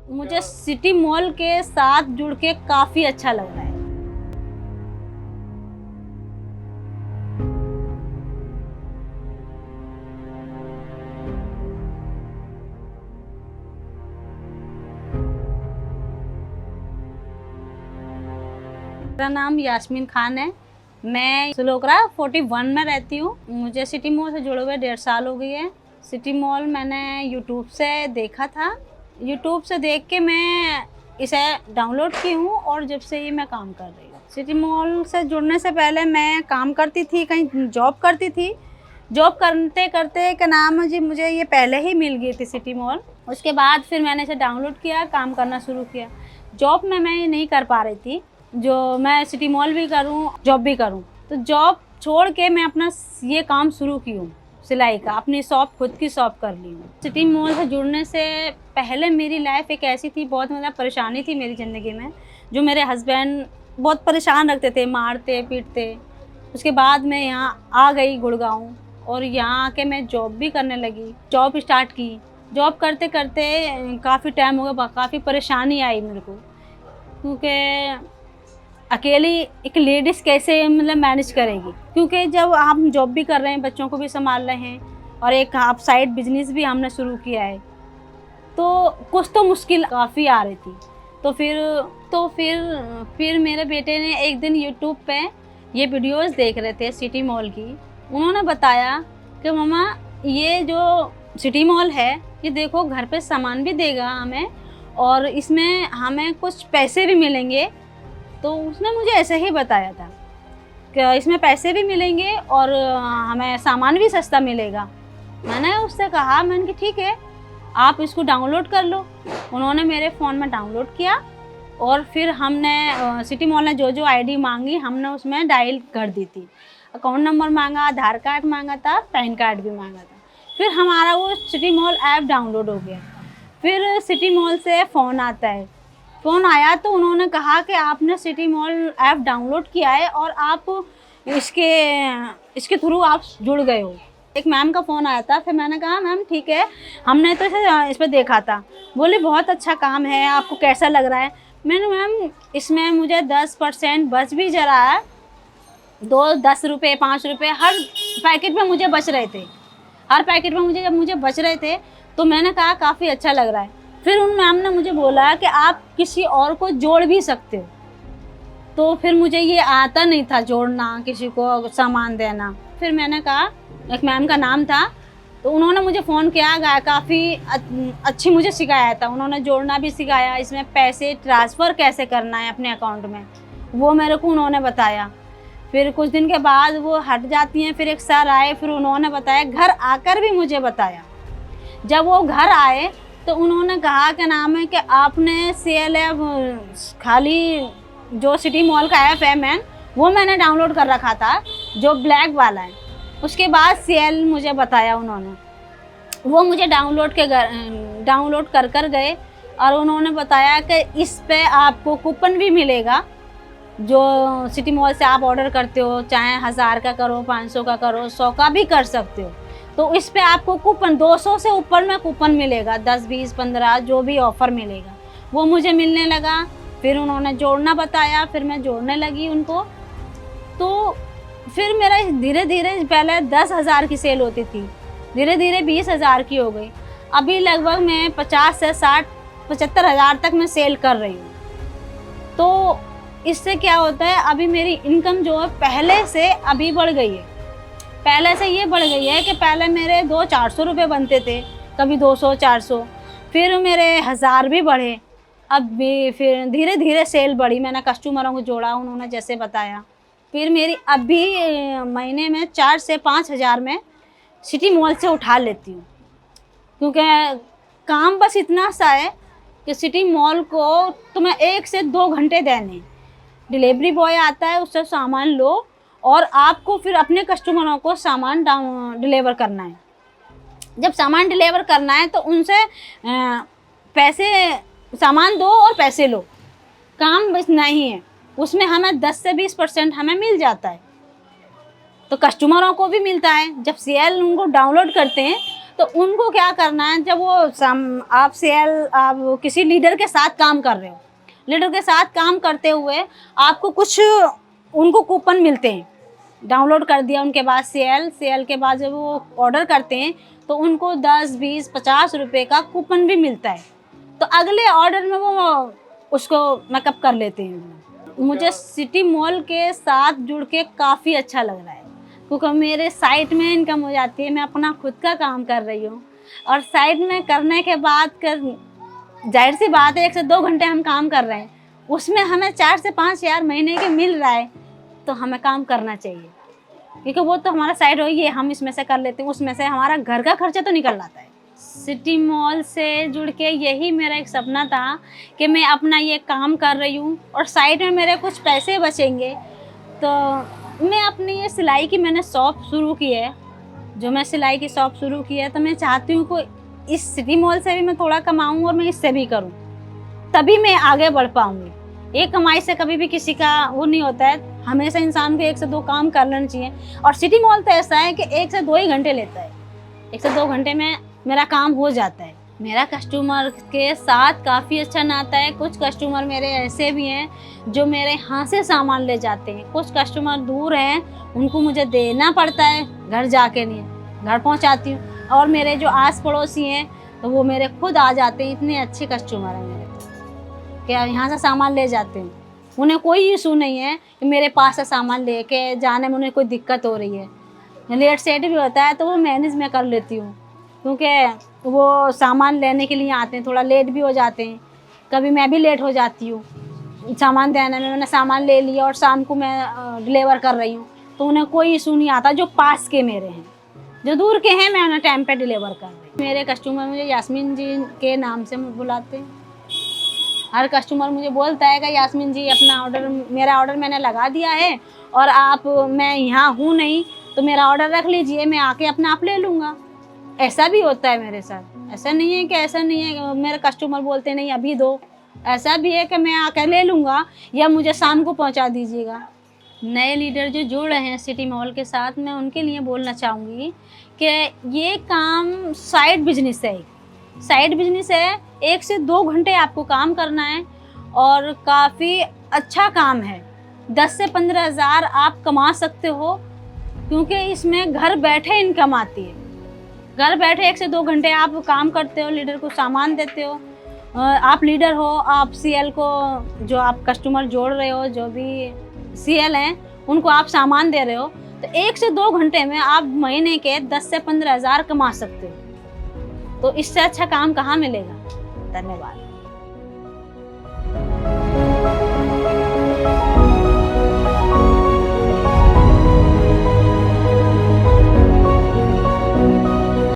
मुझे city mall के साथ जुड़ के काफ़ी अच्छा लग रहा है। मेरा नाम यास्मीन खान है। मैं सलोकरा 41 में रहती हूँ। मुझे सिटी मॉल से जुड़े हुए 1.5 साल हो गई है। सिटी मॉल मैंने यूट्यूब से देखा था। यूट्यूब से देख के मैं इसे डाउनलोड की हूँ और जब से ही मैं काम कर रही हूँ। सिटी मॉल से जुड़ने से पहले मैं काम करती थी, कहीं जॉब करती थी। जॉब करते करते क्या नाम है जी, मुझे ये पहले ही मिल गई थी सिटी मॉल। उसके बाद फिर मैंने इसे डाउनलोड किया, काम करना शुरू किया। जॉब में मैं ये नहीं कर पा रही थी जो मैं सिटी मॉल भी करूं, जॉब भी करूं। तो जॉब छोड़ के मैं अपना ये काम शुरू की हूँ, सिलाई का। अपनी शॉप, खुद की शॉप कर ली हूँ। सिटी मॉल से जुड़ने से पहले मेरी लाइफ एक ऐसी थी, बहुत मतलब परेशानी थी मेरी ज़िंदगी में। जो मेरे हस्बैंड बहुत परेशान रखते थे, मारते पीटते। उसके बाद मैं यहाँ आ गई गुड़गांव और यहाँ आके मैं जॉब भी करने लगी, जॉब स्टार्ट की। जॉब करते करते काफ़ी टाइम हो गया, काफ़ी परेशानी आई मेरे को, क्योंकि अकेली एक लेडीज़ कैसे मतलब मैनेज करेगी। क्योंकि जब हम जॉब भी कर रहे हैं, बच्चों को भी संभाल रहे हैं और एक आप साइड बिजनेस भी हमने शुरू किया है, तो कुछ तो मुश्किल काफ़ी आ रही थी। तो फिर मेरे बेटे ने एक दिन यूट्यूब पे ये वीडियोस देख रहे थे सिटी मॉल की। उन्होंने बताया कि मम्मा, ये जो सिटी मॉल है, ये देखो घर पे सामान भी देगा हमें और इसमें हमें कुछ पैसे भी मिलेंगे। तो उसने मुझे ऐसे ही बताया था कि इसमें पैसे भी मिलेंगे और हमें सामान भी सस्ता मिलेगा। मैंने उससे कहा, मैंने कि ठीक है, आप इसको डाउनलोड कर लो। उन्होंने मेरे फ़ोन में डाउनलोड किया और फिर हमने सिटी मॉल ने जो जो आईडी मांगी हमने उसमें डायल कर दी थी। अकाउंट नंबर मांगा, आधार कार्ड मांगा था, पैन कार्ड भी मांगा था। फिर हमारा वो सिटी मॉल ऐप डाउनलोड हो गया। फिर सिटी मॉल से फ़ोन आता है। फ़ोन आया तो उन्होंने कहा कि आपने सिटी मॉल ऐप डाउनलोड किया है और आप इसके इसके थ्रू आप जुड़ गए हो। एक मैम का फ़ोन आया था। फिर मैंने कहा, मैम ठीक है, हमने तो इस पर देखा था। बोली बहुत अच्छा काम है, आपको कैसा लग रहा है? मैंने, मैम इसमें मुझे 10% बच भी जा रहा है। 10 रुपये 5 रुपये हर पैकेट में मुझे बच रहे थे। हर पैकेट में मुझे जब मुझे बच रहे थे तो मैंने कहा काफ़ी अच्छा लग रहा है। फिर उन मैम ने मुझे बोला कि आप किसी और को जोड़ भी सकते हो। तो फिर मुझे ये आता नहीं था जोड़ना, किसी को सामान देना। फिर मैंने कहा, एक मैम का नाम था, तो उन्होंने मुझे फ़ोन किया, काफ़ी अच्छी मुझे सिखाया था। उन्होंने जोड़ना भी सिखाया, इसमें पैसे ट्रांसफ़र कैसे करना है अपने अकाउंट में, वो मेरे को उन्होंने बताया। फिर कुछ दिन के बाद वो हट जाती हैं। फिर एक सर आए, फिर उन्होंने बताया, घर आकर भी मुझे बताया। जब वो घर आए तो उन्होंने कहा क्या नाम है कि आपने सेल ऐप, खाली जो सिटी मॉल का ऐप है वो मैंने डाउनलोड कर रखा था, जो ब्लैक वाला है। उसके बाद सेल मुझे बताया उन्होंने, वो मुझे डाउनलोड कर गए और उन्होंने बताया कि इस पे आपको कूपन भी मिलेगा। जो सिटी मॉल से आप ऑर्डर करते हो, चाहे 1000 का करो, 500 का करो, 100 का भी कर सकते हो, तो इस पे आपको कूपन 200 से ऊपर में कूपन मिलेगा, 10, 20, 15 जो भी ऑफ़र मिलेगा वो मुझे मिलने लगा। फिर उन्होंने जोड़ना बताया, फिर मैं जोड़ने लगी उनको। तो फिर मेरा धीरे धीरे, पहले 10,000 की सेल होती थी, धीरे धीरे 20,000 की हो गई। अभी लगभग मैं 50 से 60, 75,000 तक मैं सेल कर रही हूँ। तो इससे क्या होता है, अभी मेरी इनकम जो है पहले से अभी बढ़ गई है। पहले से ये बढ़ गई है कि पहले मेरे 200-400 रुपये बनते थे, कभी 200-400, फिर मेरे 1000 भी बढ़े। अब भी फिर धीरे धीरे सेल बढ़ी, मैंने कस्टमरों को जोड़ा, उन्होंने जैसे बताया। फिर मेरी अभी महीने में 4 से 5,000 में सिटी मॉल से उठा लेती हूँ। क्योंकि काम बस इतना सा है कि सिटी मॉल को तुम्हें 1 से 2 घंटे देने, डिलीवरी बॉय आता है, उससे सामान लो और आपको फिर अपने कस्टमरों को सामान डिलीवर करना है। जब सामान डिलीवर करना है तो उनसे पैसे, सामान दो और पैसे लो, काम बस नहीं है। उसमें हमें 10 से 20% हमें मिल जाता है, तो कस्टमरों को भी मिलता है। जब सेल उनको डाउनलोड करते हैं तो उनको क्या करना है, जब वो आप किसी लीडर के साथ काम कर रहे हो, लीडर के साथ काम करते हुए आपको कुछ उनको कूपन मिलते हैं, डाउनलोड कर दिया उनके बाद सेल के बाद जब वो ऑर्डर करते हैं तो उनको 10, 20, 50 रुपए का कूपन भी मिलता है। तो अगले ऑर्डर में वो उसको मेकअप कर लेते हैं। मुझे सिटी मॉल के साथ जुड़ के काफ़ी अच्छा लग रहा है, क्योंकि मेरे साइड में इनकम हो जाती है, मैं अपना खुद का काम कर रही हूँ और साइड में करने के बाद जाहिर सी बात है 1 से 2 घंटे हम काम कर रहे हैं, उसमें हमें 4 से 5 हज़ार महीने के मिल रहा है, तो हमें काम करना चाहिए, क्योंकि वो तो हमारा साइड हो ही है, हम इसमें से कर लेते हैं, उसमें से हमारा घर का खर्चा तो निकल जाता है। सिटी मॉल से जुड़ के यही मेरा एक सपना था कि मैं अपना ये काम कर रही हूँ और साइड में मेरे कुछ पैसे बचेंगे, तो मैं अपनी ये सिलाई की मैंने शॉप शुरू की है, जो मैं सिलाई की शॉप शुरू की है, तो मैं चाहती हूँ कि इस सिटी मॉल से भी मैं थोड़ा कमाऊँ और मैं इससे भी करूँ, तभी मैं आगे बढ़ पाऊँगी। एक कमाई से कभी भी किसी का वो नहीं होता है, हमेशा इंसान को 1 से 2 काम कर लेना चाहिए। और सिटी मॉल तो ऐसा है कि 1 से 2 ही घंटे लेता है, 1 से 2 घंटे में मेरा काम हो जाता है। मेरा कस्टमर के साथ काफ़ी अच्छा नाता है। कुछ कस्टमर मेरे ऐसे भी हैं जो मेरे यहाँ से सामान ले जाते हैं, कुछ कस्टमर दूर हैं, उनको मुझे देना पड़ता है, घर जाके नहीं, घर पहुँचाती हूँ। और मेरे जो आस पड़ोसी हैं तो वो मेरे खुद आ जाते हैं, इतने अच्छे कस्टमर हैं मेरे कि यहाँ से सामान ले जाते हैं, उन्हें कोई इशू नहीं है कि मेरे पास से सामान लेके जाने में उन्हें कोई दिक्कत हो रही है। लेट सेट भी होता है तो वो मैनेज मैं कर लेती हूँ, क्योंकि वो सामान लेने के लिए आते हैं, थोड़ा लेट भी हो जाते हैं, कभी मैं भी लेट हो जाती हूँ सामान देने में। मैंने सामान ले लिया और शाम को मैं डिलीवर कर रही हूँ, तो उन्हें कोई इशू नहीं आता। जो पास के मेरे हैं, जो दूर के हैं, मैं उन्हें टाइम पे डिलीवर कर रही हूँ। मेरे कस्टमर मुझे यास्मीन जी के नाम से बुलाते हैं। हर कस्टमर मुझे बोलता है कि यास्मीन जी अपना ऑर्डर, मेरा ऑर्डर मैंने लगा दिया है और मैं यहाँ हूँ नहीं, तो मेरा ऑर्डर रख लीजिए, मैं आके अपना आप ले लूँगा। ऐसा भी होता है मेरे साथ, ऐसा नहीं है कि मेरे कस्टमर बोलते नहीं अभी दो, ऐसा भी है कि मैं आकर ले लूँगा या मुझे शाम को पहुँचा दीजिएगा। नए लीडर जो जुड़ रहे हैं सिटी मॉल के साथ, मैं उनके लिए बोलना चाहूँगी कि ये काम साइड बिजनेस है, साइड बिजनेस है। 1 से 2 घंटे आपको काम करना है और काफ़ी अच्छा काम है। 10 से 15 हज़ार आप कमा सकते हो, क्योंकि इसमें घर बैठे इनकम आती है। घर बैठे 1 से 2 घंटे आप काम करते हो, लीडर को सामान देते हो, आप लीडर हो, आप सीएल को, जो आप कस्टमर जोड़ रहे हो, जो भी सीएल हैं उनको आप सामान दे रहे हो, तो 1 से 2 घंटे में आप महीने के 10 से 15 हज़ार कमा सकते हो। तो इससे अच्छा काम कहाँ मिलेगा। धन्यवाद।